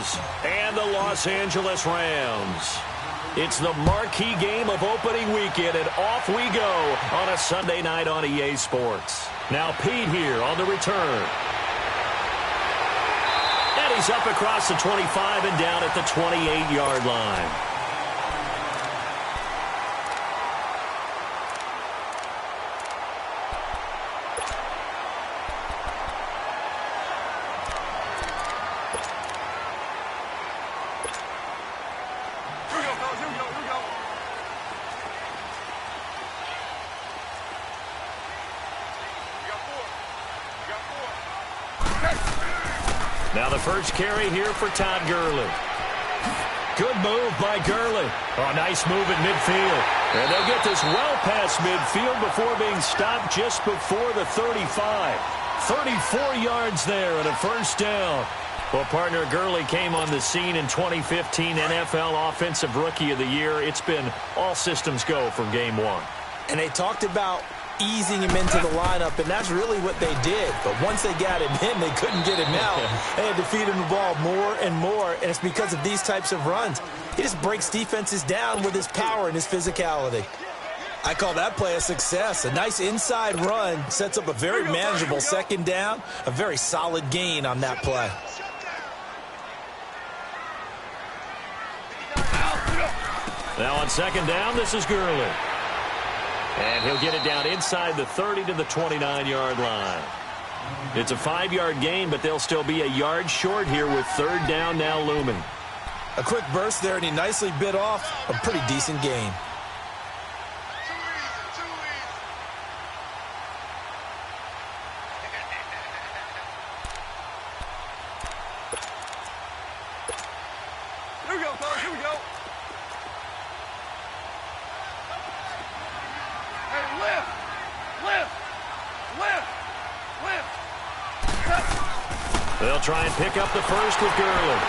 Chargers and the Los Angeles Rams. It's the marquee game of opening weekend, and off we go on a Sunday night on EA Sports. Now Pete here on the return. And he's up across the 25 and down at the 28-yard line. Now the first carry here for Todd Gurley. Good move by Gurley. Oh, nice move at midfield. And they'll get this well past midfield before being stopped just before the 35. 34 yards there and a first down. Well, partner, Gurley came on the scene in 2015 NFL Offensive Rookie of the Year. It's been all systems go from game one. And they talked about easing him into the lineup, and that's really what they did. But once they got him in, they couldn't get him out. They had to feed him the ball more and more, and it's because of these types of runs. He just breaks defenses down with his power and his physicality. I call that play a success. A nice inside run sets up a very manageable second down, a very solid gain on that play. Now on second down, this is Gurley. And he'll get it down inside the 30 to the 29-yard line. It's a 5-yard gain, but they'll still be a yard short here with third down now looming. A quick burst there, and he nicely bit off a pretty decent gain. Here we go, fellas. Here we go. Lift! Lift! Lift! Lift! They'll try and pick up the first with Gurley.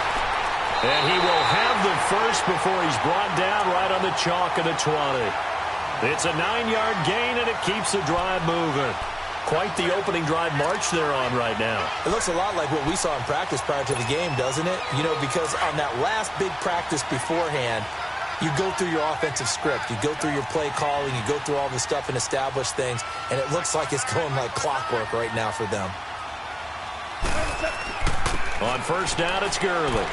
And he will have the first before he's brought down right on the chalk of the 20. It's a 9-yard gain, and it keeps the drive moving. Quite the opening drive march they're on right now. It looks a lot like what we saw in practice prior to the game, doesn't it? You know, because on that last big practice beforehand, you go through your offensive script. You go through your play calling. You go through all the stuff and establish things. And it looks like it's going like clockwork right now for them. On first down, it's Gurley.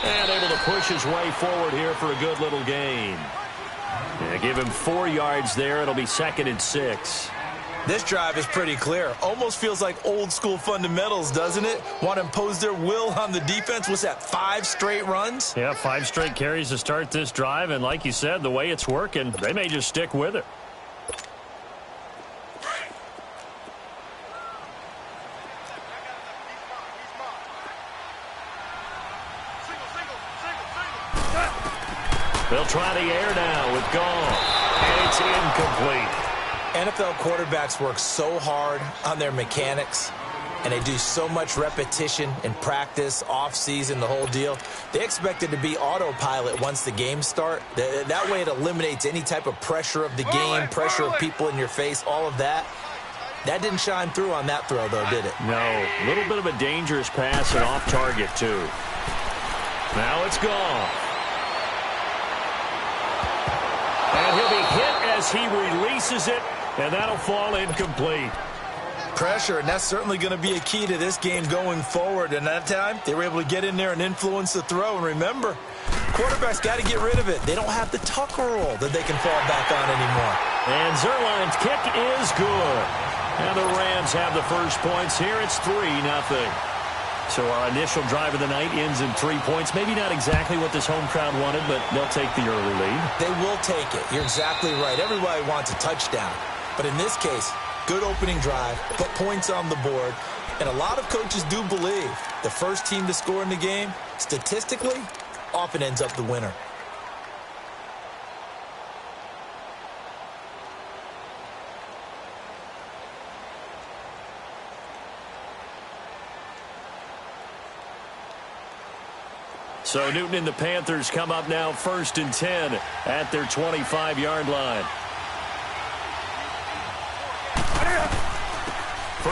And able to push his way forward here for a good little gain. Yeah, give him 4 yards there. It'll be 2nd and 6. This drive is pretty clear. Almost feels like old school fundamentals, doesn't it? Want to impose their will on the defense. What's that, 5 straight runs? Yeah, 5 straight carries to start this drive. And like you said, the way it's working, they may just stick with it. They'll try the air now with Gall. And it's incomplete. NFL quarterbacks work so hard on their mechanics, and they do so much repetition in practice, off-season, the whole deal. They expect it to be autopilot once the games start. That way it eliminates any type of pressure of the game, pressure of people in your face, all of that. That didn't shine through on that throw, though, did it? No. A little bit of a dangerous pass and off target, too. Now it's gone. And he'll be hit as he releases it. And that'll fall incomplete. Pressure, and that's certainly going to be a key to this game going forward. And that time, they were able to get in there and influence the throw. And remember, quarterbacks got to get rid of it. They don't have the tuck roll that they can fall back on anymore. And Zerline's kick is good. And the Rams have the first points here. It's 3-0. So our initial drive of the night ends in 3 points. Maybe not exactly what this home crowd wanted, but they'll take the early lead. They will take it. You're exactly right. Everybody wants a touchdown. But in this case, good opening drive, put points on the board, and a lot of coaches do believe the first team to score in the game, statistically, often ends up the winner. So Newton and the Panthers come up now 1st and 10 at their 25-yard line.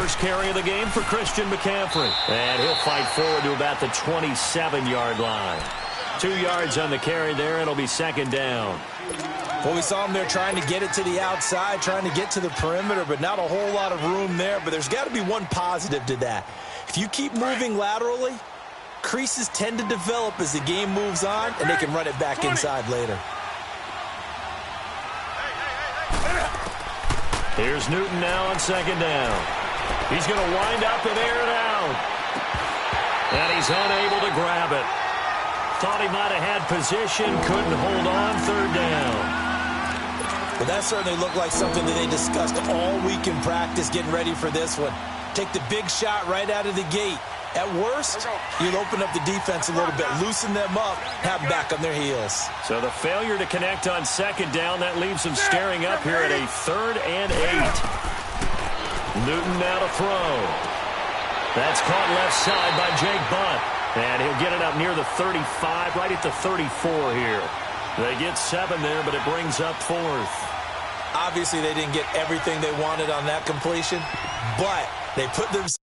First carry of the game for Christian McCaffrey. And he'll fight forward to about the 27-yard line. 2 yards on the carry there. It'll be second down. Well, we saw him there trying to get it to the outside, trying to get to the perimeter, but not a whole lot of room there. But there's got to be one positive to that. If you keep moving laterally, creases tend to develop as the game moves on, and they can run it back inside later. Here's Newton now on second down. He's going to wind up and air it out. And he's unable to grab it. Thought he might have had position, couldn't hold on, third down. Well, that certainly looked like something that they discussed all week in practice getting ready for this one. Take the big shot right out of the gate. At worst, you'll open up the defense a little bit, loosen them up, have them back on their heels. So the failure to connect on second down, that leaves them staring up here at a 3rd and 8. Newton now to throw. That's caught left side by Jake Butt. And he'll get it up near the 35, right at the 34 here. They get 7 there, but it brings up 4th. Obviously, they didn't get everything they wanted on that completion, but they put themselves.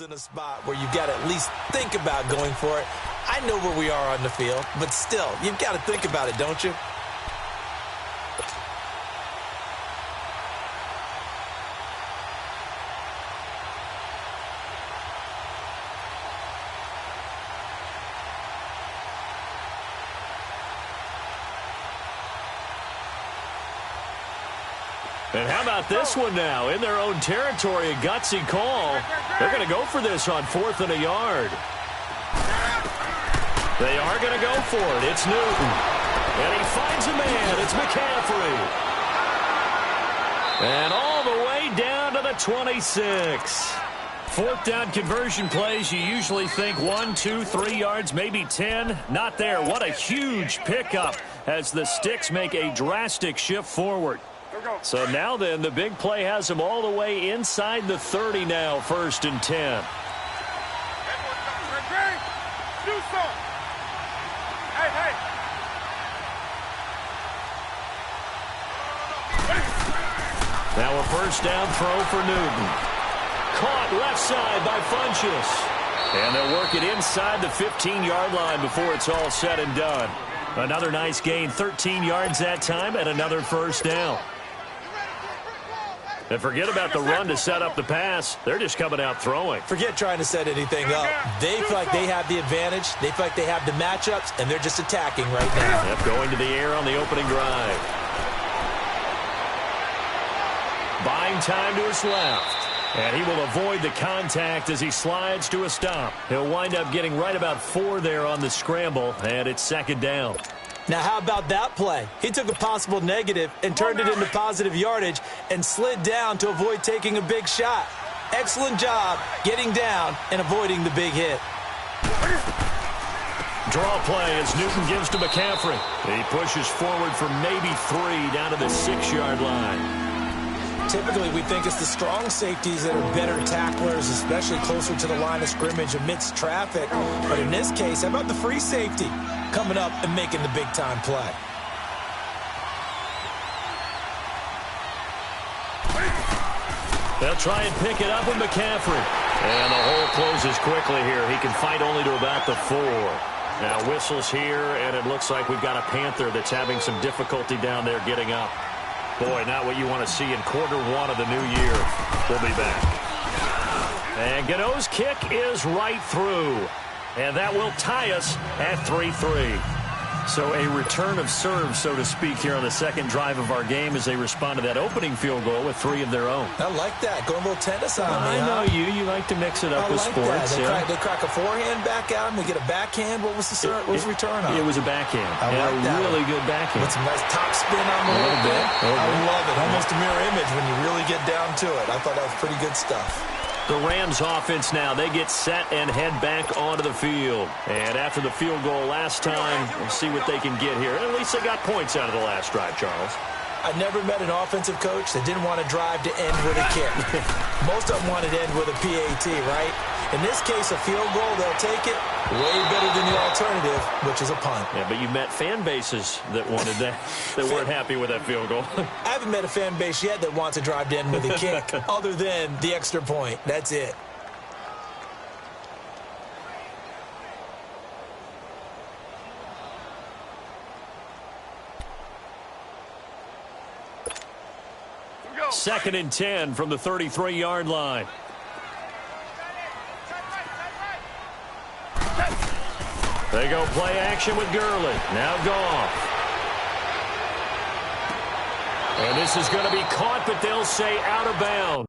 In a spot where you've got to at least think about going for it. I know where we are on the field, but still, you've got to think about it, don't you? And how about this one now? In their own territory, a gutsy call. They're going to go for this on 4th and a yard. They are going to go for it. It's Newton. And he finds a man. It's McCaffrey. And all the way down to the 26. 4th down conversion plays, you usually think 1, 2, 3 yards, maybe 10. Not there. What a huge pickup as the Sticks make a drastic shift forward. So now then, the big play has them all the way inside the 30 now, 1st and 10. Now a 1st down throw for Newton. Caught left side by Funchess. And they'll work it inside the 15-yard line before it's all said and done. Another nice gain, 13 yards that time, and another 1st down. And forget about the run to set up the pass. They're just coming out throwing. Forget trying to set anything up. They feel like they have the advantage. They feel like they have the matchups, and they're just attacking right now. Yep, going to the air on the opening drive. Buying time to his left. And he will avoid the contact as he slides to a stop. He'll wind up getting right about 4 there on the scramble, and it's 2nd down. Now, how about that play? He took a possible negative and turned it into positive yardage and slid down to avoid taking a big shot. Excellent job getting down and avoiding the big hit. Draw play as Newton gives to McCaffrey. He pushes forward for maybe 3 down to the 6-yard line. Typically, we think it's the strong safeties that are better tacklers, especially closer to the line of scrimmage amidst traffic. But in this case, how about the free safety coming up and making the big-time play? They'll try and pick it up with McCaffrey. And the hole closes quickly here. He can fight only to about the 4. Now whistles here, and it looks like we've got a Panther that's having some difficulty down there getting up. Boy, not what you want to see in Q1 of the new year. We'll be back. And Gano's kick is right through. And that will tie us at 3-3. So a return of serve, so to speak, here on the second drive of our game as they respond to that opening field goal with 3 of their own. I like that. Going a little tennis on me, I know you. You like to mix it up with sports. They crack a forehand back out and they get a backhand. What was the serve? What was the return on? It was a backhand. I like that. Really good backhand. With some nice top spin on the little bit. I love it. Almost a mirror image when you really get down to it. I thought that was pretty good stuff. The Rams offense now, they get set and head back onto the field. And after the field goal last time, we'll see what they can get here. At least they got points out of the last drive, Charles. I never met an offensive coach that didn't want to drive to end with a kick. Most of them wanted to end with a PAT, right? In this case, a field goal, they'll take it. Way better than the alternative, which is a punt. Yeah, but you met fan bases that wanted that, that weren't happy with that field goal. I haven't met a fan base yet that wants to drive to end with a kick other than the extra point. That's it. Second and 10 from the 33-yard line. They go play action with Gurley. Now Goff. And this is going to be caught, but they'll say out of bounds.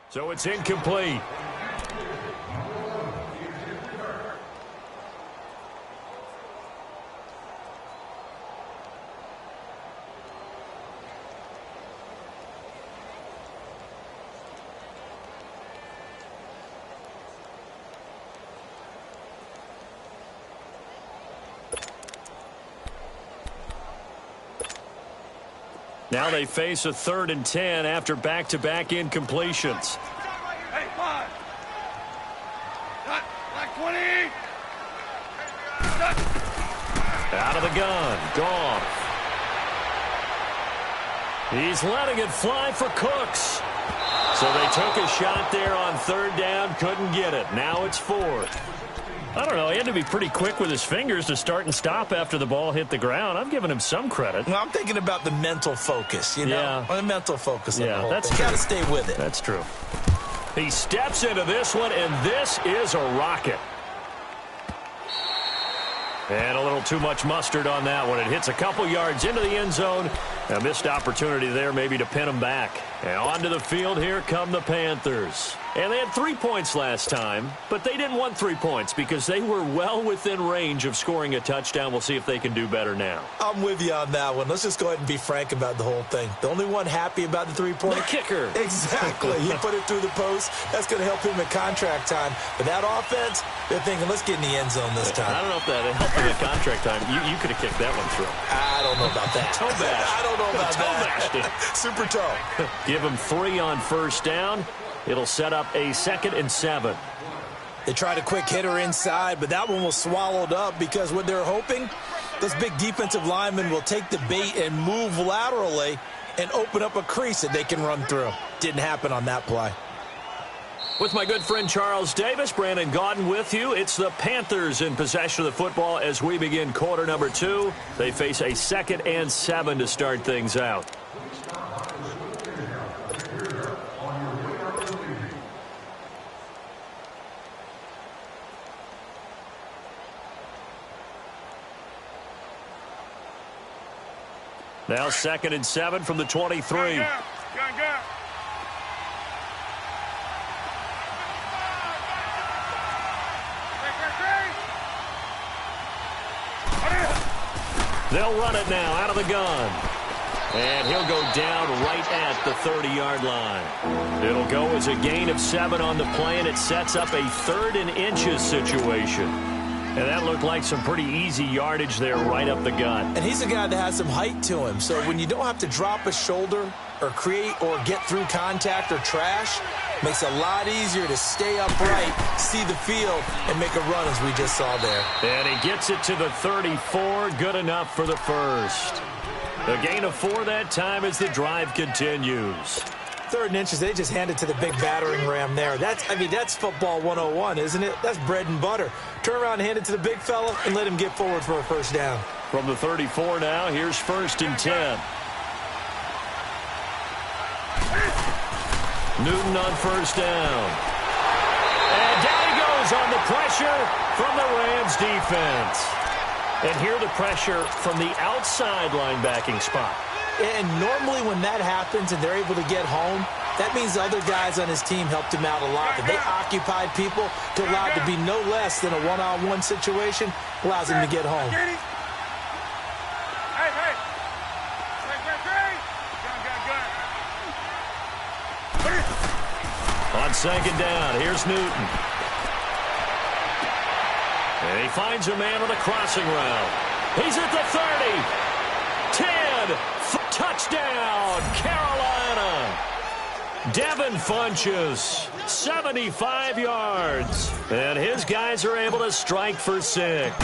So it's incomplete. Now they face a 3rd and 10 after back-to-back incompletions. Hey, 5. Cut. Black 20. Cut. Out of the gun. Goff. He's letting it fly for Cooks. So they took a shot there on 3rd down. Couldn't get it. Now it's 4th. I don't know. He had to be pretty quick with his fingers to start and stop after the ball hit the ground. I'm giving him some credit. Well, I'm thinking about the mental focus, you know? Yeah. The mental focus on the whole that's thing. true. Got to stay with it. That's true. He steps into this one, and this is a rocket. And a little too much mustard on that one. It hits a couple yards into the end zone. A missed opportunity there maybe to pin them back. And onto the field, here come the Panthers. And they had 3 points last time, but they didn't want 3 points because they were well within range of scoring a touchdown. We'll see if they can do better now. I'm with you on that one. Let's just go ahead and be frank about the whole thing. The only one happy about the 3-point. The kicker. Exactly. He put it through the post. That's going to help him at contract time. But that offense, they're thinking, let's get in the end zone this time. I don't know if that helped him at contract time. You could have kicked that one through. I don't know about that. Toe bash. I don't know about Toe bashed it. that. Super toe. Give him 3 on 1st down. It'll set up a 2nd and 7. They tried a quick hitter inside, but that one was swallowed up because what they're hoping, those big defensive linemen will take the bait and move laterally and open up a crease that they can run through. Didn't happen on that play. With my good friend Charles Davis, Brandon Gaudin with you. It's the Panthers in possession of the football as we begin quarter number 2. They face a 2nd and 7 to start things out. Now 2nd and 7 from the 23. Gun. They'll run it now out of the gun. And he'll go down right at the 30-yard line. It'll go as a gain of 7 on the play, and it sets up a 3rd and inches situation. And that looked like some pretty easy yardage there right up the gut. And he's a guy that has some height to him. So when you don't have to drop a shoulder or create or get through contact or trash, makes it a lot easier to stay upright, see the field, and make a run as we just saw there. And he gets it to the 34. Good enough for the first. A gain of 4 that time as the drive continues. 3rd and inches, they just hand it to the big battering ram there. That's football 101, isn't it? That's bread and butter. Turn around and hand it to the big fella and let him get forward for a 1st down. From the 34 now, here's 1st and 10. Newton on first down. And down he goes on the pressure from the Rams defense. And here the pressure from the outside linebacking spot. And normally when that happens and they're able to get home, that means the other guys on his team helped him out a lot. But they occupied people to allow it to be no less than a one-on-one situation, allows him to get home. Hey. On second down, here's Newton. And he finds a man on a crossing route. He's at the 30. 10. Touchdown, Carolina. Devin Funchess, 75 yards. And his guys are able to strike for 6.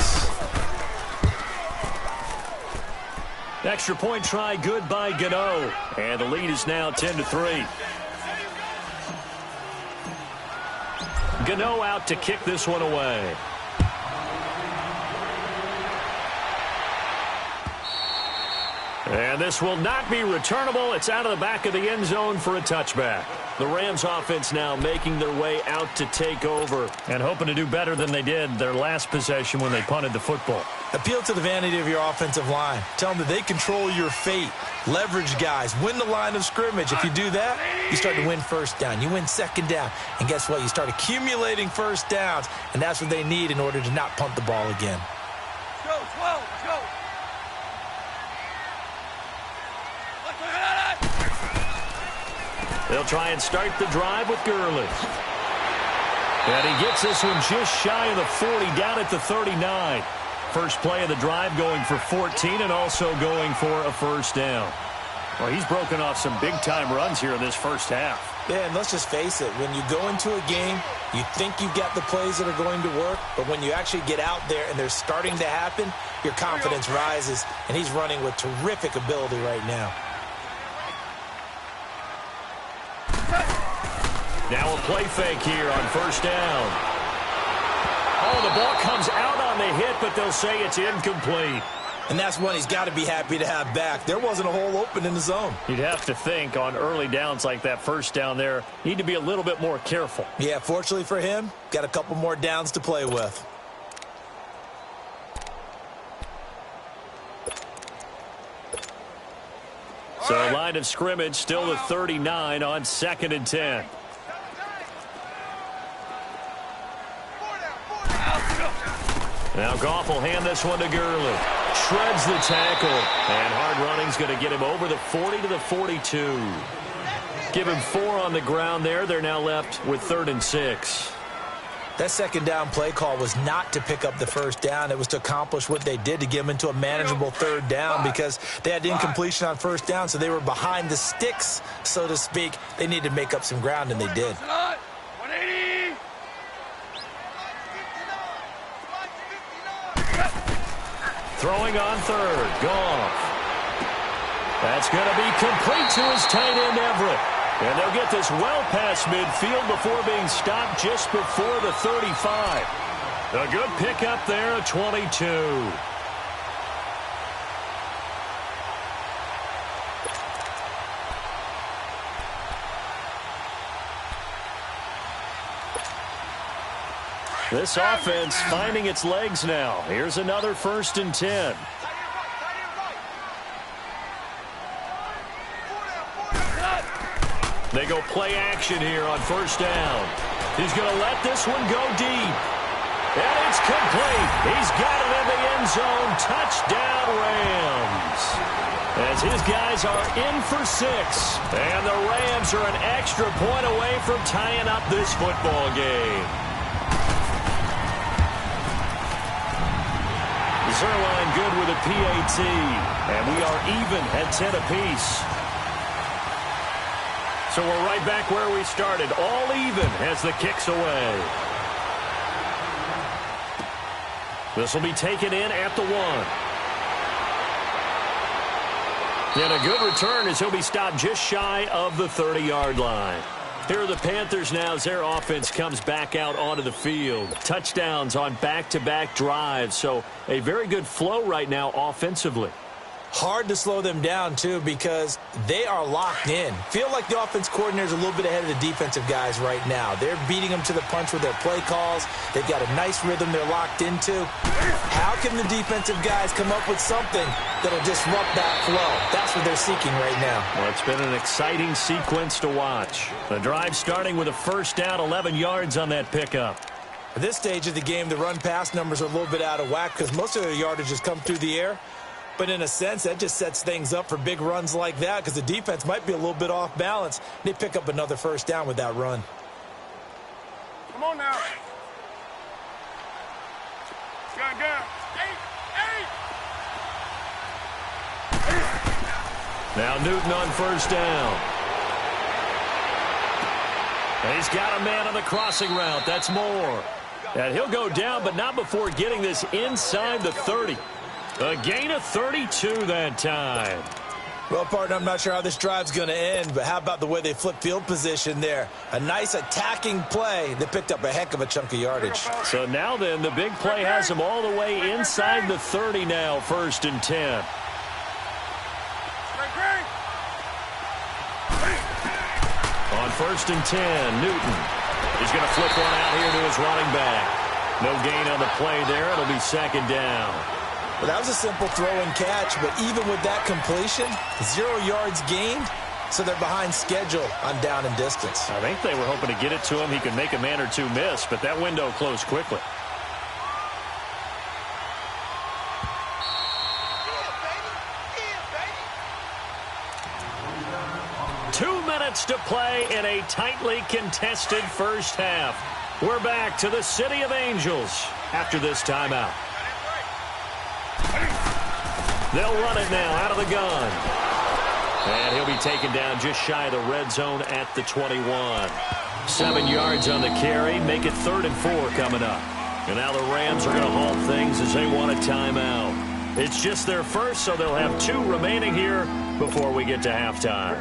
Extra point try good by Gano. And the lead is now 10-3. Gano out to kick this one away. And this will not be returnable. It's out of the back of the end zone for a touchback. The Rams offense now making their way out to take over and hoping to do better than they did their last possession when they punted the football. Appeal to the vanity of your offensive line. Tell them that they control your fate. Leverage guys. Win the line of scrimmage. If you do that, you start to win first down. You win second down. And guess what? You start accumulating first downs. And that's what they need in order to not punt the ball again. Let's go, 12. Let's go. They'll try and start the drive with Gurley. And he gets this one just shy of the 40, down at the 39. First play of the drive going for 14 and also going for a first down. Well, he's broken off some big-time runs here in this first half. Yeah, and let's just face it. When you go into a game, you think you've got the plays that are going to work, but when you actually get out there and they're starting to happen, your confidence rises, and he's running with terrific ability right now. Now a play fake here on first down. Oh, the ball comes out on the hit, but they'll say it's incomplete. And that's one he's got to be happy to have back. There wasn't a hole open in the zone. You'd have to think on early downs like that first down there, need to be a little bit more careful. Yeah, fortunately for him, got a couple more downs to play with. So line of scrimmage still the 39 on 2nd and 10. Now Goff will hand this one to Gurley. Shreds the tackle. And hard running's going to get him over the 40 to the 42. Give him 4 on the ground there. They're now left with 3rd and 6. That second down play call was not to pick up the first down. It was to accomplish what they did, to get them into a manageable 3rd down, because they had incompletion on first down, so they were behind the sticks, so to speak. They needed to make up some ground, and they did. 180. Throwing on 3rd. Goff. That's going to be complete to his tight end, Everett. And they'll get this well past midfield before being stopped just before the 35. A good pickup there at 22. This offense finding its legs now. Here's another 1st and 10. They go play action here on first down. He's going to let this one go deep. And it's complete. He's got it in the end zone. Touchdown, Rams. As his guys are in for 6. And the Rams are an extra point away from tying up this football game. Zerline good with a PAT. And we are even at 10 apiece. So we're right back where we started, all even as the kick's away. This will be taken in at the 1. And a good return as he'll be stopped just shy of the 30-yard line. Here are the Panthers now as their offense comes back out onto the field. Touchdowns on back-to-back drives, so a very good flow right now offensively. Hard to slow them down, too, because they are locked in. Feel like the offense coordinator is a little bit ahead of the defensive guys right now. They're beating them to the punch with their play calls. They've got a nice rhythm they're locked into. How can the defensive guys come up with something that'll disrupt that flow? That's what they're seeking right now. Well, it's been an exciting sequence to watch. The drive starting with a first down, 11 yards on that pickup. At this stage of the game, the run-pass numbers are a little bit out of whack because most of their yardage has come through the air. But in a sense, that just sets things up for big runs like that because the defense might be a little bit off balance. They pick up another first down with that run. Come on now. Gun. 8. Now Newton on first down. And he's got a man on the crossing route. That's Moore. And he'll go down, but not before getting this inside the 30. A gain of 32 that time. Well, partner, I'm not sure how this drive's going to end, but how about the way they flip field position there? A nice attacking play that picked up a heck of a chunk of yardage. So now then, the big play has him all the way inside the 30 now, 1st and 10. On 1st and 10, Newton. He's going to flip one out here to his running back. No gain on the play there. It'll be 2nd down. Well, that was a simple throw and catch, but even with that completion, 0 yards gained, so they're behind schedule on down and distance. I think they were hoping to get it to him. He could make a man or two miss, but that window closed quickly. Yeah, baby. 2 minutes to play in a tightly contested first half. We're back to the City of Angels after this timeout. They'll run it now out of the gun. And he'll be taken down just shy of the red zone at the 21. 7 yards on the carry. Make it 3rd and 4 coming up. And now the Rams are going to halt things as they want a timeout. It's just their first, so they'll have 2 remaining here before we get to halftime.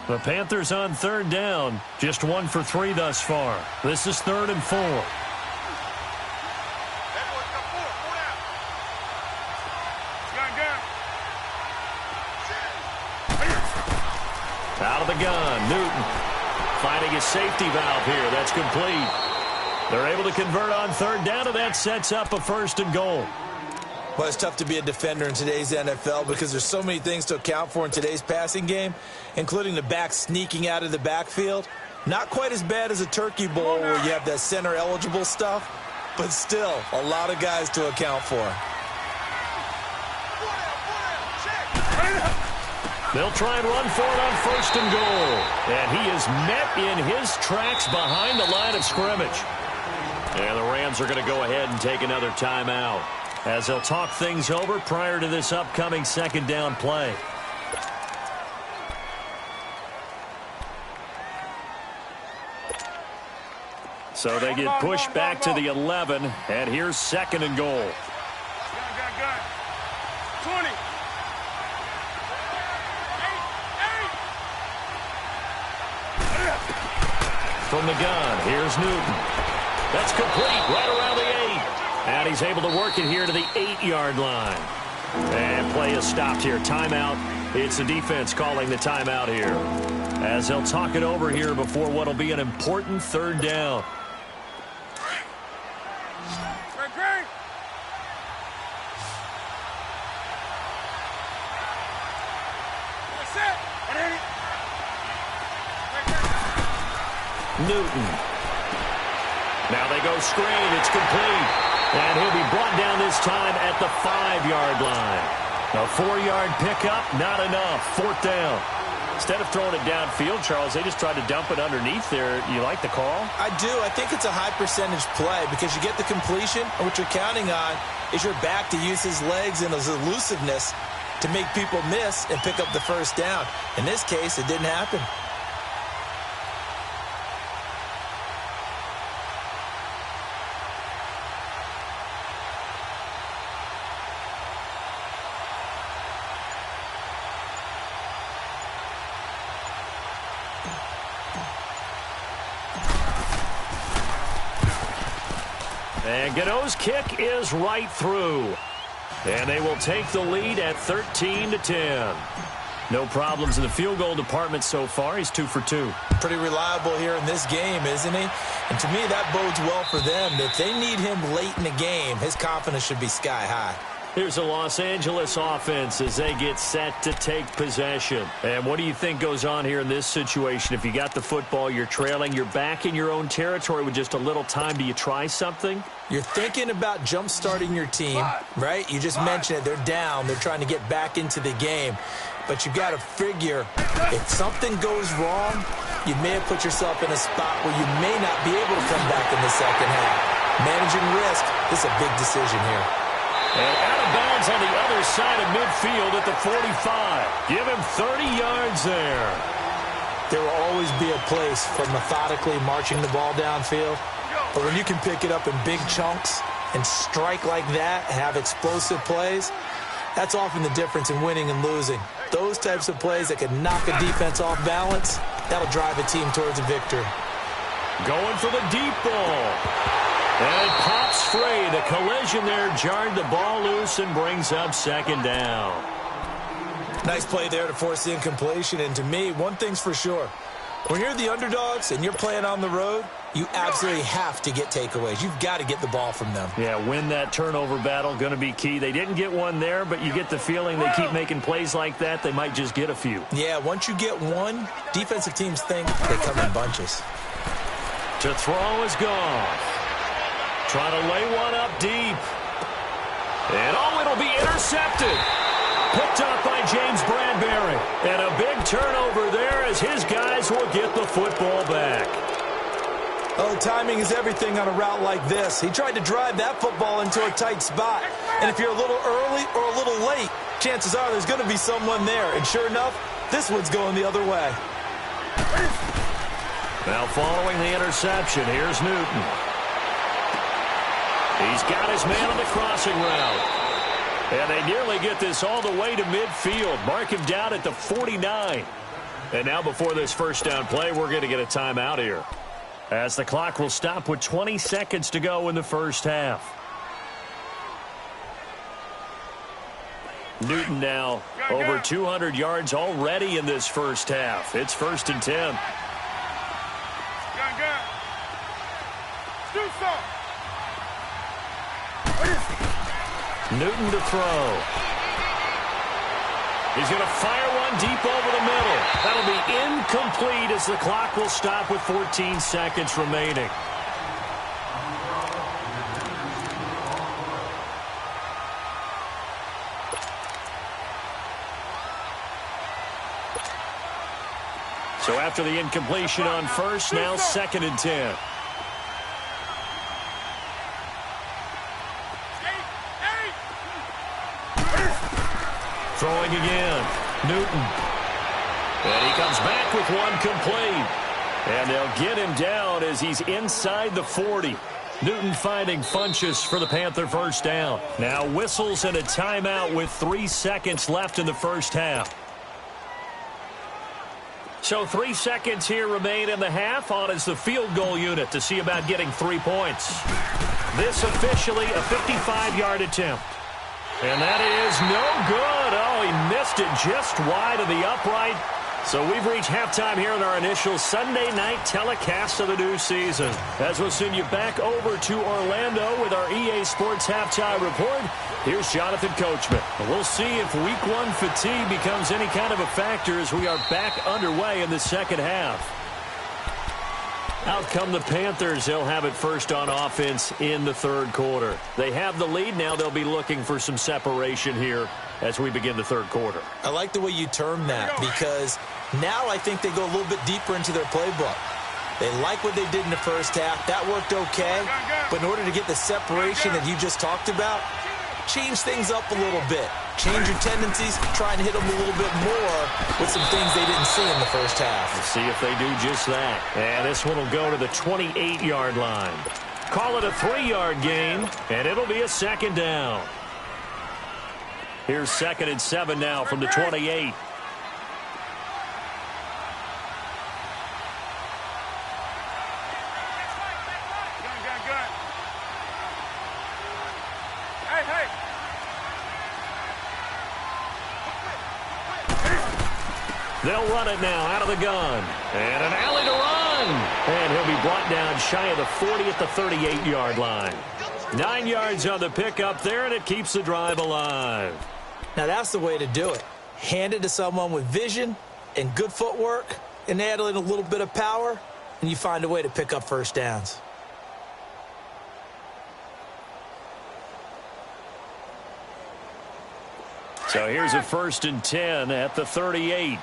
The Panthers on 3rd down. Just 1 for 3 thus far. This is 3rd and 4. Out of the gun, Newton finding his safety valve here. That's complete. They're able to convert on 3rd down, and that sets up a 1st and goal. Well, it's tough to be a defender in today's NFL because there's so many things to account for in today's passing game, including the back sneaking out of the backfield. Not quite as bad as a turkey bowl where you have that center-eligible stuff, but still a lot of guys to account for. They'll try and run for it on 1st and goal. And he is met in his tracks behind the line of scrimmage. And the Rams are going to go ahead and take another timeout as they'll talk things over prior to this upcoming 2nd down play. So they get pushed back to the 11, and here's 2nd and goal. Gun. 20. From the gun, here's Newton. That's complete right around the 8. And he's able to work it here to the 8-yard line. And play is stopped here. Timeout. It's the defense calling the timeout here, as they'll talk it over here before what will be an important 3rd down. Newton. Now they go screen. It's complete. And he'll be brought down this time at the 5-yard line. A 4-yard pickup, not enough. 4th down. Instead of throwing it downfield, Charles, they just tried to dump it underneath there. You like the call? I do. I think it's a high-percentage play because you get the completion, and what you're counting on is your back to use his legs and his elusiveness to make people miss and pick up the 1st down. In this case, it didn't happen. And Gano's kick is right through. And they will take the lead at 13-10. No problems in the field goal department so far. He's 2 for 2. Pretty reliable here in this game, isn't he? And to me, that bodes well for them. If they need him late in the game, his confidence should be sky high. Here's the Los Angeles offense as they get set to take possession. And what do you think goes on here in this situation? If you got the football, you're trailing, you're back in your own territory with just a little time. Do you try something? You're thinking about jump-starting your team, right? You just mentioned it. They're down. They're trying to get back into the game. But you've got to figure if something goes wrong, you may have put yourself in a spot where you may not be able to come back in the second half. Managing risk is a big decision here. And out of bounds on the other side of midfield at the 45. Give him 30 yards there. There will always be a place for methodically marching the ball downfield. But when you can pick it up in big chunks and strike like that, have explosive plays, that's often the difference in winning and losing. Those types of plays that can knock a defense off balance, that'll drive a team towards a victory. Going for the deep ball. And it pops free. The collision there jarred the ball loose and brings up second down. Nice play there to force the incompletion. And to me, one thing's for sure. When you're the underdogs and you're playing on the road, you absolutely have to get takeaways. You've got to get the ball from them. Yeah, win that turnover battle, going to be key. They didn't get one there, but you get the feeling they keep making plays like that, they might just get a few. Yeah, once you get one, defensive teams think they come in bunches. To throw is gone. Trying to lay one up deep. And it'll be intercepted. Picked up by James Bradbury. And a big turnover there as his guys will get the football back. Oh, timing is everything on a route like this. He tried to drive that football into a tight spot. And if you're a little early or a little late, chances are there's going to be someone there. And sure enough, this one's going the other way. Now following the interception, here's Newton. He's got his man on the crossing route. And they nearly get this all the way to midfield. Mark him down at the 49. And now before this first down play, we're going to get a timeout here, as the clock will stop with 20 seconds to go in the first half. Newton now over 200 yards already in this first half. It's 1st and 10. Newton to throw. He's going to fire one deep over the middle. That'll be incomplete as the clock will stop with 14 seconds remaining. So after the incompletion on first, now 2nd and 10. Throwing again. Newton. And he comes back with one complete. And they'll get him down as he's inside the 40. Newton finding Funchess for the Panther first down. Now whistles and a timeout with 3 seconds left in the first half. So 3 seconds here remain in the half. On is the field goal unit to see about getting 3 points. This officially a 55-yard attempt. And that is no good. Oh, he missed it just wide of the upright. So we've reached halftime here in our initial Sunday night telecast of the new season. As we'll send you back over to Orlando with our EA Sports Halftime Report, here's Jonathan Coachman. We'll see if Week 1 fatigue becomes any kind of a factor as we are back underway in the second half. Out come the Panthers. They'll have it first on offense in the third quarter. They have the lead. Now they'll be looking for some separation here as we begin the third quarter. I like the way you term that, because now I think they go a little bit deeper into their playbook. They like what they did in the first half. That worked okay. But in order to get the separation that you just talked about, change things up a little bit. Change your tendencies, try and hit them a little bit more with some things they didn't see in the first half. We'll see if they do just that. And this one will go to the 28-yard line. Call it a 3-yard gain, and it'll be a second down. Here's 2nd and 7 now from the 28. They'll run it now out of the gun. And an alley to run. And he'll be brought down shy of the 40 at the 38-yard line. 9 yards on the pickup there, and it keeps the drive alive. Now that's the way to do it. Hand it to someone with vision and good footwork and add in a little bit of power, and you find a way to pick up first downs. So here's a 1st and 10 at the 38.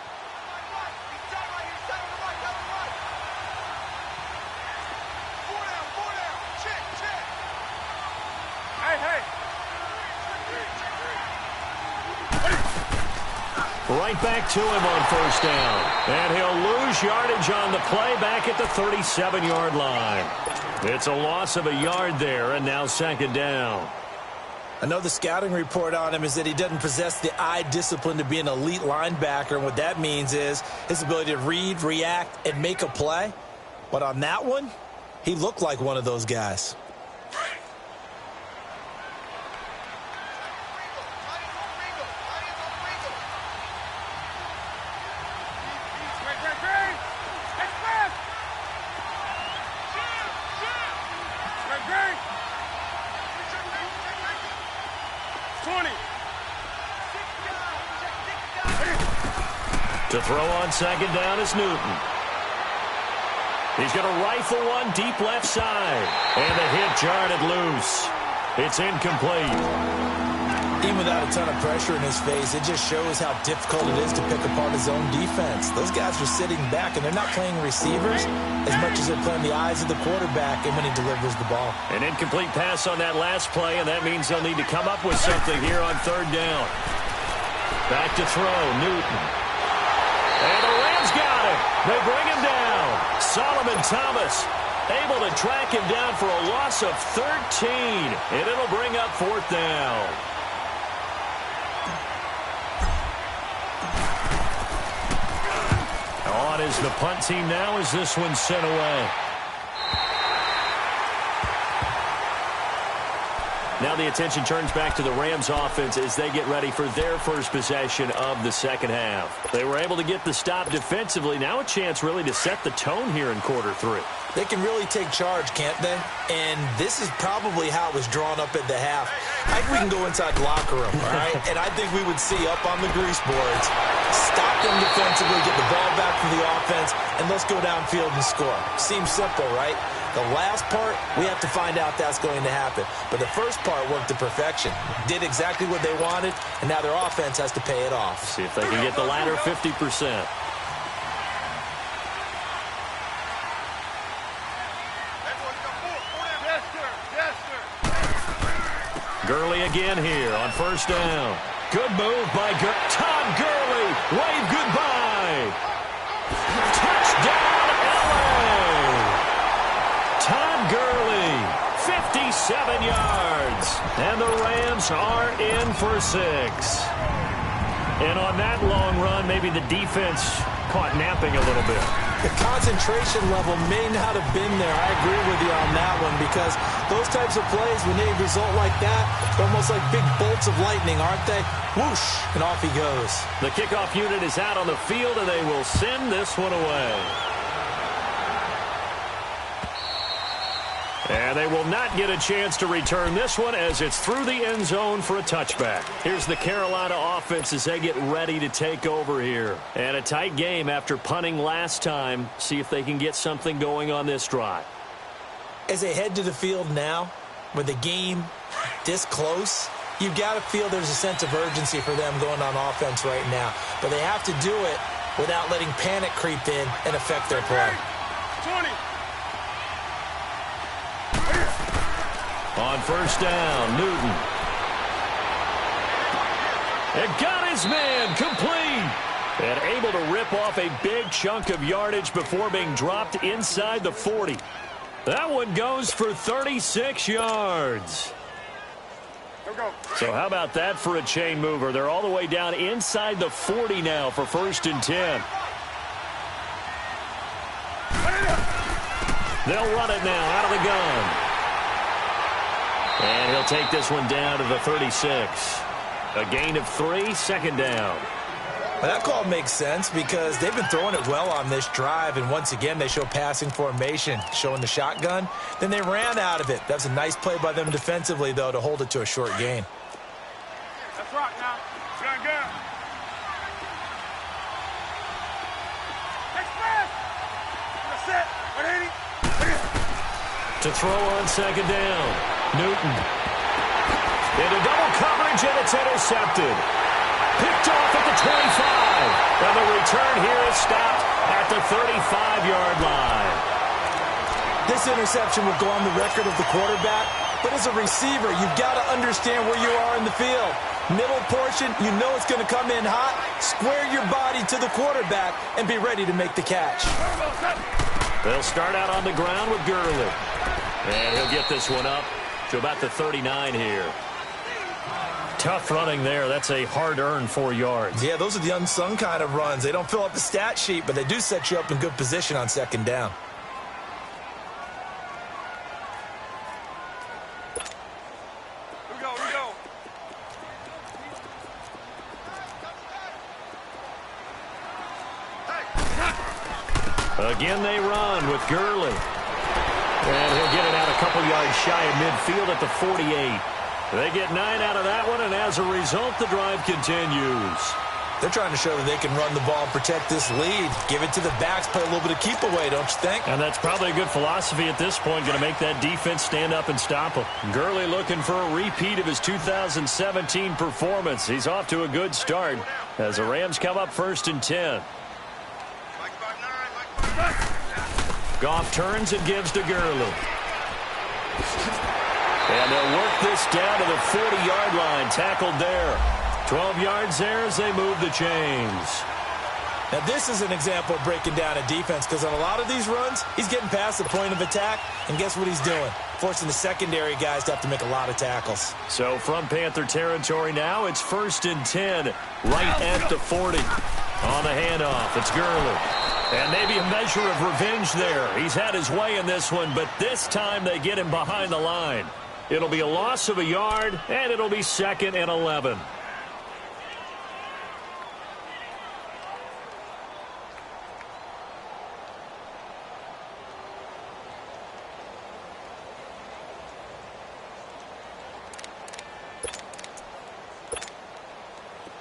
Right back to him on 1st down. And he'll lose yardage on the play back at the 37-yard line. It's a loss of a yard there, and now 2nd down. I know the scouting report on him is that he doesn't possess the eye discipline to be an elite linebacker, and what that means is his ability to read, react, and make a play. But on that one, he looked like one of those guys. To throw on 2nd down is Newton. He's going to rifle one deep left side. And the hit jarred it loose. It's incomplete. Even without a ton of pressure in his face, it just shows how difficult it is to pick apart his own defense. Those guys are sitting back, and they're not playing receivers as much as they're playing the eyes of the quarterback and when he delivers the ball. An incomplete pass on that last play, and that means they'll need to come up with something here on 3rd down. Back to throw, Newton. And the Rams got him. They bring him down. Solomon Thomas able to track him down for a loss of 13. And it'll bring up 4th down. On is the punt team now as this one's sent away. Now the attention turns back to the Rams offense as they get ready for their first possession of the 2nd half. They were able to get the stop defensively. Now a chance really to set the tone here in quarter 3. They can really take charge, can't they? And this is probably how it was drawn up at the half. I think we can go inside the locker room, all right? And I think we would see up on the grease boards, stop them defensively, get the ball back to the offense, and let's go downfield and score. Seems simple, right? The last part, we have to find out that's going to happen. But the first part worked to perfection. Did exactly what they wanted, and now their offense has to pay it off. See if they can get the latter 50%. Gurley again here on 1st down. Good move by Todd Gurley. Wave goodbye. Touchdown, LA. Todd Gurley, 57 yards. And the Rams are in for 6. And on that long run, maybe the defense caught napping a little bit. The concentration level may not have been there. I agree with you on that one because those types of plays, when they result like that, they're almost like big bolts of lightning, aren't they? Whoosh, and off he goes. The kickoff unit is out on the field, and they will send this one away. And they will not get a chance to return this one as it's through the end zone for a touchback. Here's the Carolina offense as they get ready to take over here. And a tight game after punting last time. See if they can get something going on this drive. As they head to the field now, with the game this close, you've got to feel there's a sense of urgency for them going on offense right now. But they have to do it without letting panic creep in and affect their play. 20. On 1st down, Newton. And got his man complete. And able to rip off a big chunk of yardage before being dropped inside the 40. That one goes for 36 yards. Go. So how about that for a chain mover? They're all the way down inside the 40 now for 1st and 10. They'll run it now out of the gun. And he'll take this one down to the 36. A gain of 3, 2nd down. Well, that call makes sense because they've been throwing it well on this drive, and once again, they show passing formation, showing the shotgun. Then they ran out of it. That was a nice play by them defensively, though, to hold it to a short gain. Let's rock now. Gun, gun. Next pass. That's it. 180. To throw on second down. Newton. Into double coverage, and it's intercepted. Picked off at the 25. And the return here is stopped at the 35-yard line. This interception will go on the record of the quarterback, but as a receiver, you've got to understand where you are in the field. Middle portion, you know it's going to come in hot. Square your body to the quarterback and be ready to make the catch. They'll start out on the ground with Gurley. And he'll get this one up to about the 39 here. Tough running there. That's a hard-earned 4 yards. Yeah, those are the unsung kind of runs. They don't fill up the stat sheet, but they do set you up in good position on second down. Here we go, here we go. Again, they run with Gurley. And he'll get it out a couple yards shy of midfield at the 48. They get 9 out of that one, and as a result, the drive continues. They're trying to show that they can run the ball and protect this lead. Give it to the backs, play a little bit of keep away, don't you think? And that's probably a good philosophy at this point, going to make that defense stand up and stop them. Gurley looking for a repeat of his 2017 performance. He's off to a good start as the Rams come up 1st and 10. Goff turns and gives to Gurley. And they'll work this down to the 40-yard line, tackled there. 12 yards there as they move the chains. Now, this is an example of breaking down a defense because on a lot of these runs, he's getting past the point of attack, and guess what he's doing? Forcing the secondary guys to have to make a lot of tackles. So from Panther territory now, it's 1st and 10, right at the 40. On the handoff, it's Gurley. And maybe a measure of revenge there. He's had his way in this one, but this time they get him behind the line. It'll be a loss of a yard, and it'll be 2nd and 11.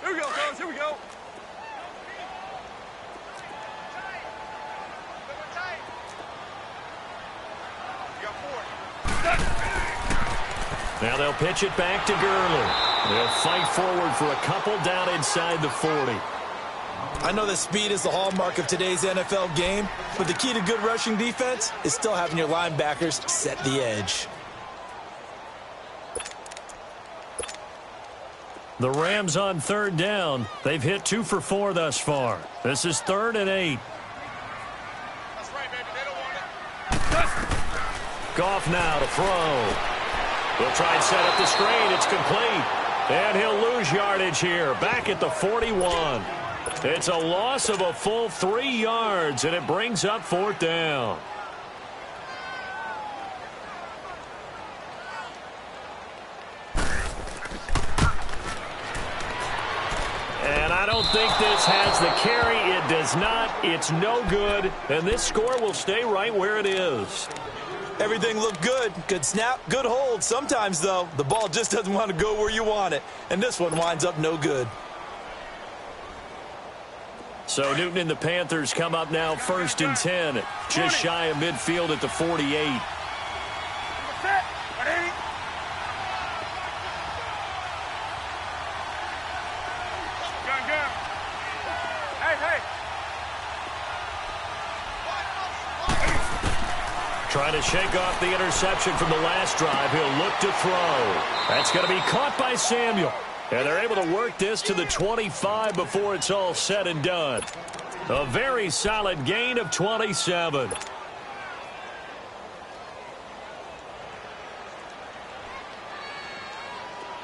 Here we go, fellas. Here we go. Now they'll pitch it back to Gurley. They'll fight forward for a couple down inside the 40. I know that speed is the hallmark of today's NFL game, but the key to good rushing defense is still having your linebackers set the edge. The Rams on 3rd down. They've hit 2 for 4 thus far. This is 3rd and 8. That's right, baby. They don't want it. Goff now to throw. He'll try and set up the screen. It's complete. And he'll lose yardage here. Back at the 41. It's a loss of a full 3 yards, and it brings up 4th down. And I don't think this has the carry. It does not. It's no good. And this score will stay right where it is. Everything looked good. Good snap, good hold. Sometimes, though, the ball just doesn't want to go where you want it. And this one winds up no good. So Newton and the Panthers come up now 1st and 10. Just shy of midfield at the 48. Trying to shake off the interception from the last drive. He'll look to throw. That's going to be caught by Samuel. And they're able to work this to the 25 before it's all said and done. A very solid gain of 27.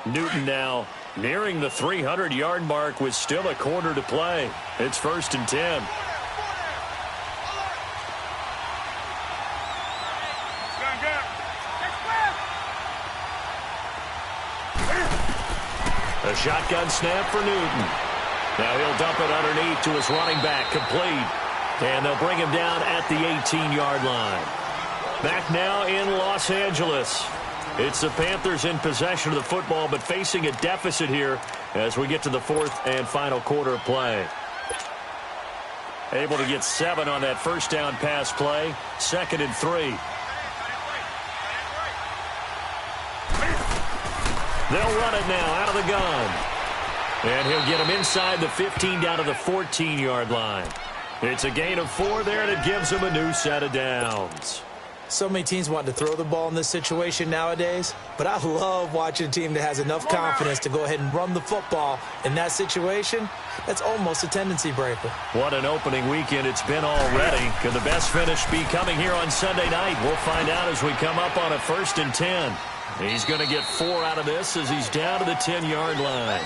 Newton now nearing the 300-yard mark with still a quarter to play. It's 1st and 10. A shotgun snap for Newton. Now he'll dump it underneath to his running back, complete. And they'll bring him down at the 18-yard line. Back now in Los Angeles. It's the Panthers in possession of the football, but facing a deficit here as we get to the fourth and final quarter of play. Able to get 7 on that first down pass play. 2nd and 3. They'll run it now out of the gun. And he'll get him inside the 15 down to the 14-yard line. It's a gain of 4 there, and it gives him a new set of downs. So many teams want to throw the ball in this situation nowadays, but I love watching a team that has enough confidence to go ahead and run the football in that situation. That's almost a tendency breaker. What an opening weekend it's been already. Could the best finish be coming here on Sunday night? We'll find out as we come up on a 1st and 10. He's going to get 4 out of this as he's down to the 10-yard line.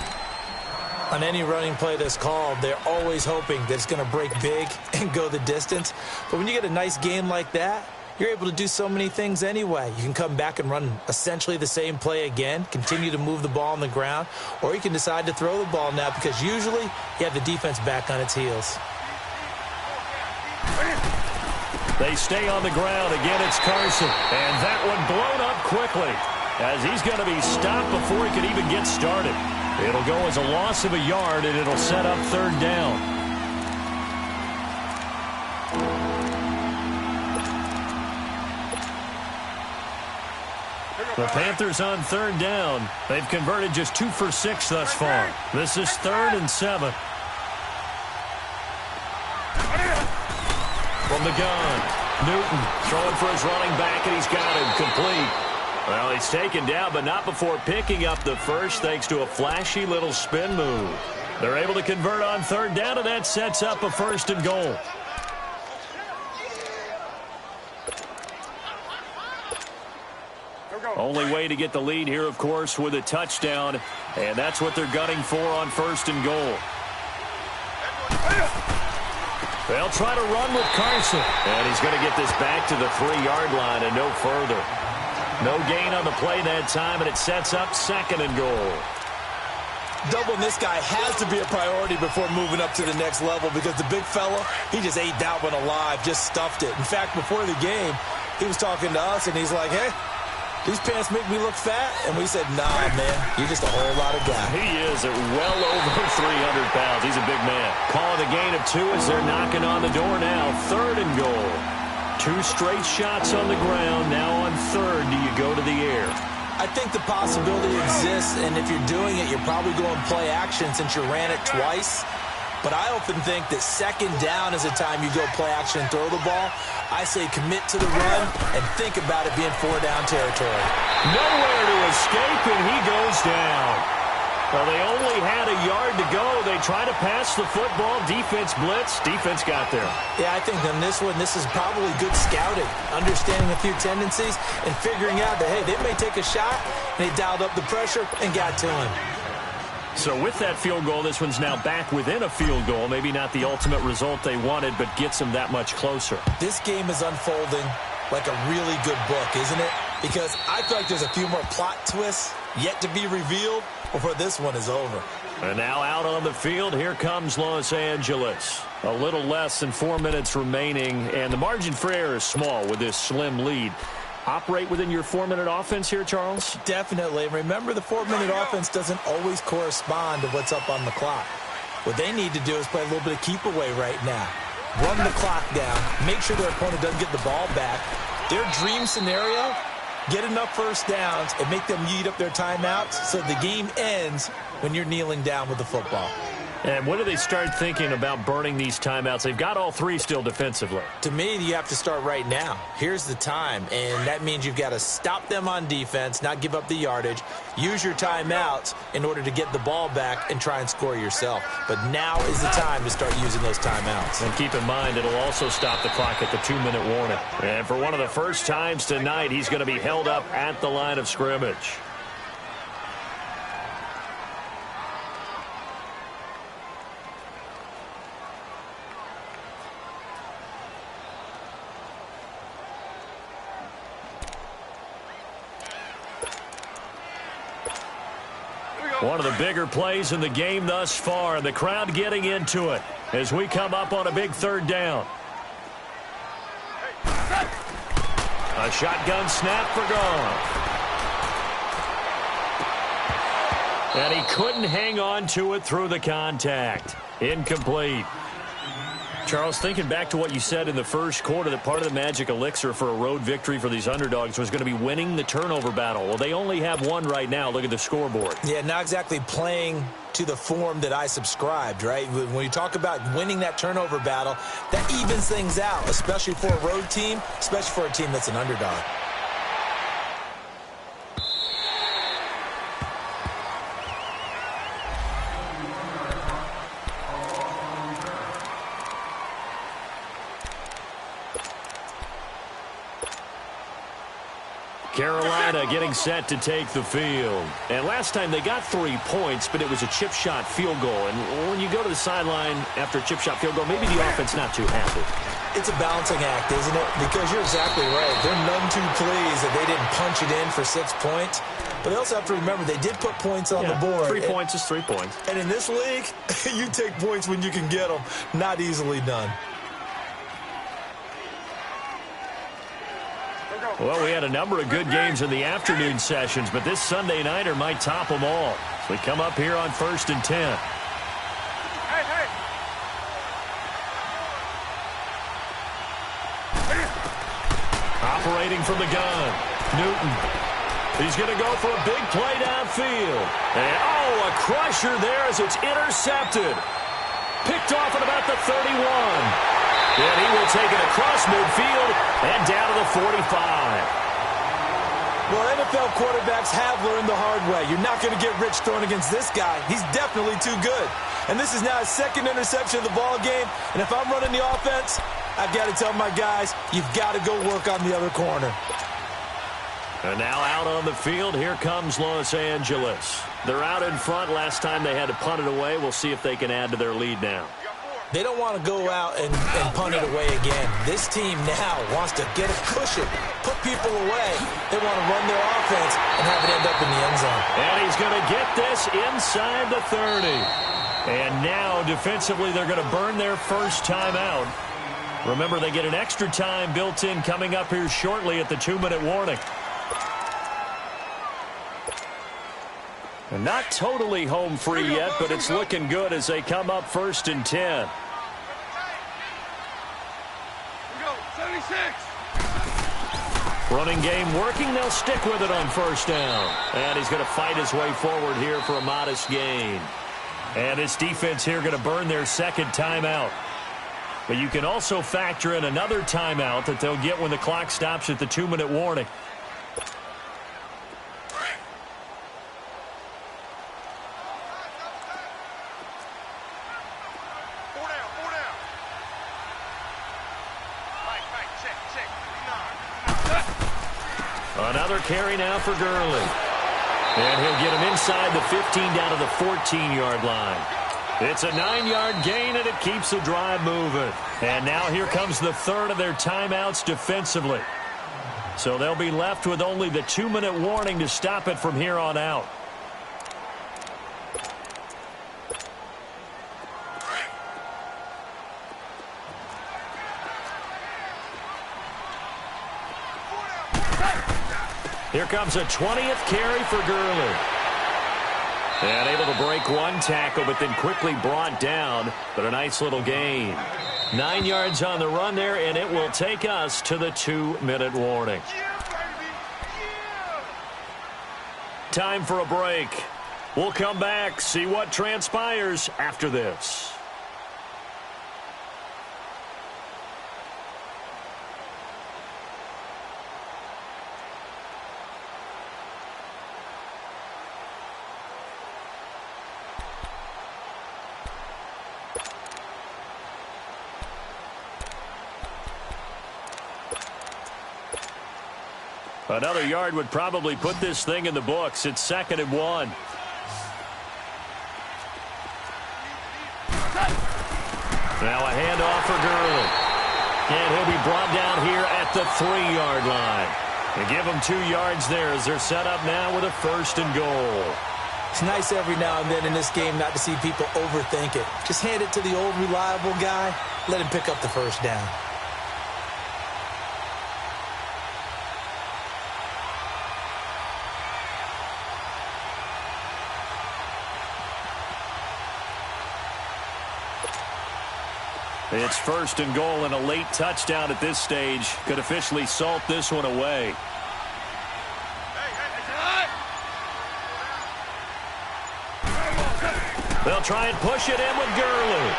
On any running play that's called, they're always hoping that it's going to break big and go the distance. But when you get a nice game like that, you're able to do so many things anyway. You can come back and run essentially the same play again, continue to move the ball on the ground, or you can decide to throw the ball now because usually you have the defense back on its heels. They stay on the ground. Again, it's Carson. And that one blown up quickly as he's going to be stopped before he can even get started. It'll go as a loss of a yard, and it'll set up 3rd down. The Panthers on 3rd down. They've converted just 2 for 6 thus far. This is 3rd and 7. From the gun, Newton throwing for his running back, and he's got him complete. Well, he's taken down, but not before picking up the first thanks to a flashy little spin move. They're able to convert on 3rd down, and that sets up a 1st and goal. Only way to get the lead here, of course, with a touchdown, and that's what they're gunning for on 1st and goal. They'll try to run with Carson, and he's going to get this back to the 3-yard line and no further. No gain on the play that time, and it sets up 2nd and goal. Doubling this guy has to be a priority before moving up to the next level because the big fella, he just ate that one alive, just stuffed it. In fact, before the game, he was talking to us, and he's like, hey, these pants make me look fat. And we said, nah, man, you're just a whole lot of guy. He is at well over 300 pounds. He's a big man. Calling a gain of 2 as they're knocking on the door now. 3rd and goal. 2 straight shots on the ground. Now on 3rd, do you go to the air? I think the possibility exists, and if you're doing it, you're probably going play action since you ran it twice. But I often think that 2nd down is the time you go play action and throw the ball. I say commit to the run and think about it being 4-down territory. Nowhere to escape, and he goes down. Well, they only had a yard to go. They try to pass the football. Defense blitz. Defense got there. Yeah, I think on this one, this is probably good scouting, understanding a few tendencies, and figuring out that, hey, they may take a shot, and they dialed up the pressure and got to him. So with that field goal, this one's now back within a field goal. Maybe not the ultimate result they wanted, but gets them that much closer. This game is unfolding like a really good book, isn't it? Because I feel like there's a few more plot twists yet to be revealed before this one is over. And now out on the field, here comes Los Angeles. A little less than 4 minutes remaining, and the margin for error is small with this slim lead. Operate within your 4-minute offense here, Charles? Definitely. Remember, the 4-minute offense doesn't always correspond to what's up on the clock. What they need to do is play a little bit of keep away right now. Run the clock down. Make sure their opponent doesn't get the ball back. Their dream scenario, get enough first downs and make them eat up their timeouts so the game ends when you're kneeling down with the football. And when do they start thinking about burning these timeouts? They've got all 3 still defensively. To me, you have to start right now. Here's the time, and that means you've got to stop them on defense, not give up the yardage, use your timeouts in order to get the ball back and try and score yourself. But now is the time to start using those timeouts. And keep in mind, it'll also stop the clock at the 2-minute warning. And for one of the first times tonight, he's going to be held up at the line of scrimmage. Here we go. One of the bigger plays in the game thus far, and the crowd getting into it as we come up on a big third down. A shotgun snap for gone. And he couldn't hang on to it through the contact. Incomplete. Charles, thinking back to what you said in the first quarter, that part of the magic elixir for a road victory for these underdogs was going to be winning the turnover battle. Well, they only have one right now. Look at the scoreboard. Yeah, not exactly playing to the form that I subscribed, right? When you talk about winning that turnover battle, that evens things out, especially for a road team, especially for a team that's an underdog. Carolina getting set to take the field. And last time they got 3 points, but it was a chip shot field goal. And when you go to the sideline after a chip shot field goal, maybe the offense not too happy. It's a balancing act, isn't it? Because you're exactly right. They're none too pleased that they didn't punch it in for 6 points. But they also have to remember they did put points on the board. 3 points is 3 points. And in this league, you take points when you can get them. Not easily done. Well, we had a number of good games in the afternoon sessions, but this Sunday nighter might top them all. So we come up here on 1st and 10. Hey. Operating from the gun, Newton. He's going to go for a big play downfield. And, a crusher there as it's intercepted. Picked off at about the 31. And he will take it across midfield and down to the 45. Well, NFL quarterbacks have learned the hard way. You're not going to get rich throwing against this guy. He's definitely too good. And this is now his second interception of the ball game. And if I'm running the offense, I've got to tell my guys, you've got to go work on the other corner. And now out on the field, here comes Los Angeles. They're out in front. Last time they had to punt it away. We'll see if they can add to their lead now. They don't want to go out and punt it away again. This team now wants to get a cushion, put people away. They want to run their offense and have it end up in the end zone. And he's going to get this inside the 30. And now, defensively, they're going to burn their first timeout. Remember, they get an extra time built in coming up here shortly at the 2-minute warning. And not totally home free yet, but it's looking good as they come up 1st and 10. Go, 76. Running game working. They'll stick with it on 1st down. And he's going to fight his way forward here for a modest gain. And this defense here going to burn their second timeout. But you can also factor in another timeout that they'll get when the clock stops at the 2-minute warning. Another carry now for Gurley. And he'll get him inside the 15 down to the 14-yard line. It's a 9-yard gain, and it keeps the drive moving. And now here comes the third of their timeouts defensively. So they'll be left with only the 2-minute warning to stop it from here on out. Here comes a 20th carry for Gurley. And able to break one tackle, but then quickly brought down. But a nice little gain. 9 yards on the run there, and it will take us to the 2-minute warning. Time for a break. We'll come back, see what transpires after this. Another yard would probably put this thing in the books. It's 2nd and 1. Now a handoff for Gurley. And he'll be brought down here at the 3-yard line. They give him 2 yards there as they're set up now with a 1st and goal. It's nice every now and then in this game not to see people overthink it. Just hand it to the old reliable guy. Let him pick up the first down. It's 1st and goal, and a late touchdown at this stage could officially salt this one away. They'll try and push it in with Gurley.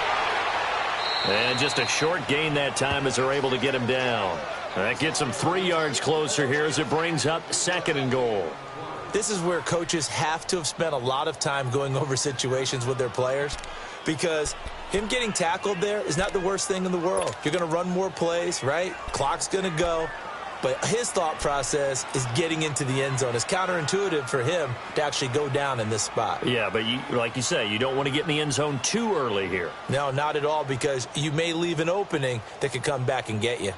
And just a short gain that time as they're able to get him down. That gets him 3 yards closer here as it brings up 2nd and goal. This is where coaches have to have spent a lot of time going over situations with their players, because him getting tackled there is not the worst thing in the world. You're going to run more plays, right? Clock's going to go. But his thought process is getting into the end zone. It's counterintuitive for him to actually go down in this spot. Yeah, but like you say, you don't want to get in the end zone too early here. No, not at all, because you may leave an opening that could come back and get you.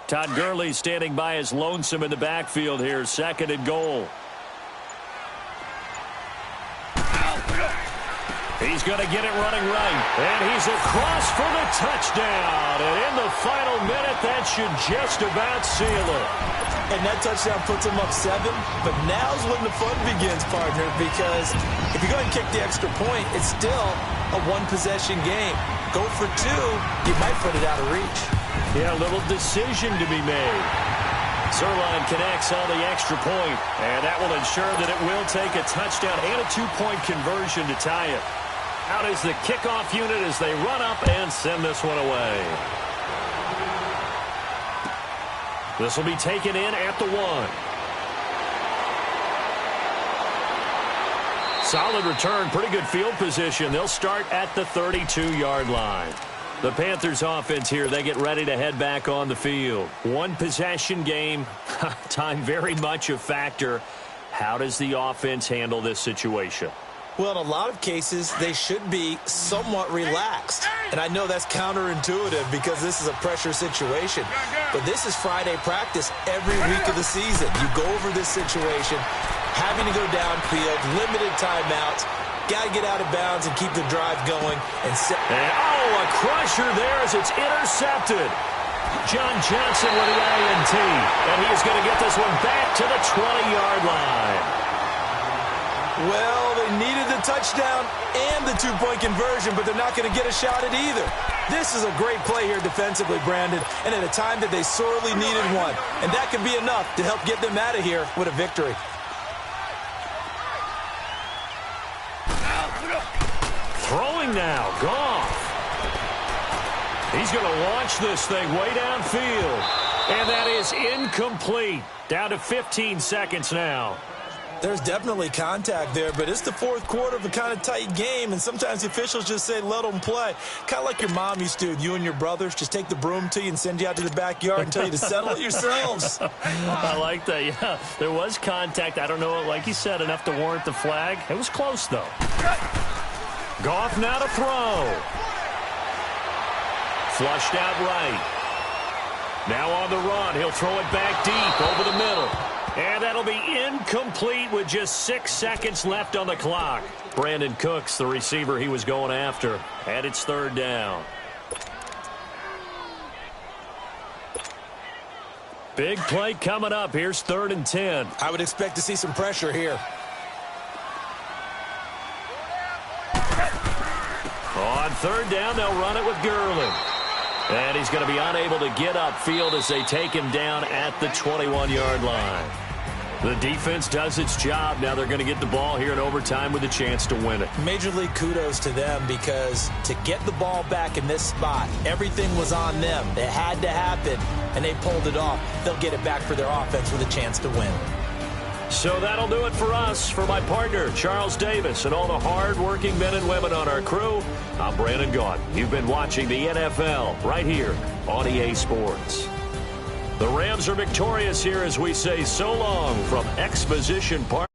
Todd Gurley standing by as lonesome in the backfield here. 2nd and goal. He's going to get it running right. And he's across for the touchdown. And in the final minute, that should just about seal it. And that touchdown puts him up 7. But now's when the fun begins, partner, because if you go and kick the extra point, it's still a one-possession game. Go for 2, you might put it out of reach. Yeah, a little decision to be made. Zerline connects on the extra point, and that will ensure that it will take a touchdown and a 2-point conversion to tie it. Out is the kickoff unit as they run up and send this one away. This will be taken in at the 1. Solid return, pretty good field position. They'll start at the 32-yard line. The Panthers offense here, they get ready to head back on the field. One possession game, time very much a factor. How does the offense handle this situation? Well, in a lot of cases, they should be somewhat relaxed. And I know that's counterintuitive because this is a pressure situation. But this is Friday practice every week of the season. You go over this situation, having to go downfield, limited timeouts. Got to get out of bounds and keep the drive going. And a crusher there as it's intercepted. John Johnson with the INT. And he is going to get this one back to the 20-yard line. Well, they needed the touchdown and the 2-point conversion, but they're not going to get a shot at either. This is a great play here defensively, Brandon, and at a time that they sorely needed one. And that could be enough to help get them out of here with a victory. Throwing now, Goff. He's going to launch this thing way downfield. And that is incomplete. Down to 15 seconds now. There's definitely contact there, but it's the 4th quarter of a kind of tight game, and sometimes the officials just say, let them play. Kind of like your mom used to, you and your brothers, just take the broom to you and send you out to the backyard and tell you to settle it yourselves. I like that, yeah. There was contact. I don't know, like you said, enough to warrant the flag. It was close, though. Goff now to throw. Flushed out right. Now on the run. He'll throw it back deep over the middle. And that'll be incomplete with just 6 seconds left on the clock. Brandon Cooks, the receiver he was going after. And it's 3rd down. Big play coming up. Here's 3rd and 10. I would expect to see some pressure here. On 3rd down, they'll run it with Gurley. And he's going to be unable to get upfield as they take him down at the 21-yard line. The defense does its job. Now they're going to get the ball here in overtime with a chance to win it. Major league kudos to them, because to get the ball back in this spot, everything was on them. It had to happen, and they pulled it off. They'll get it back for their offense with a chance to win. So that'll do it for us. For my partner, Charles Davis, and all the hard-working men and women on our crew, I'm Brandon Gaudin. You've been watching the NFL right here on EA Sports. The Rams are victorious here as we say so long from Exposition Park.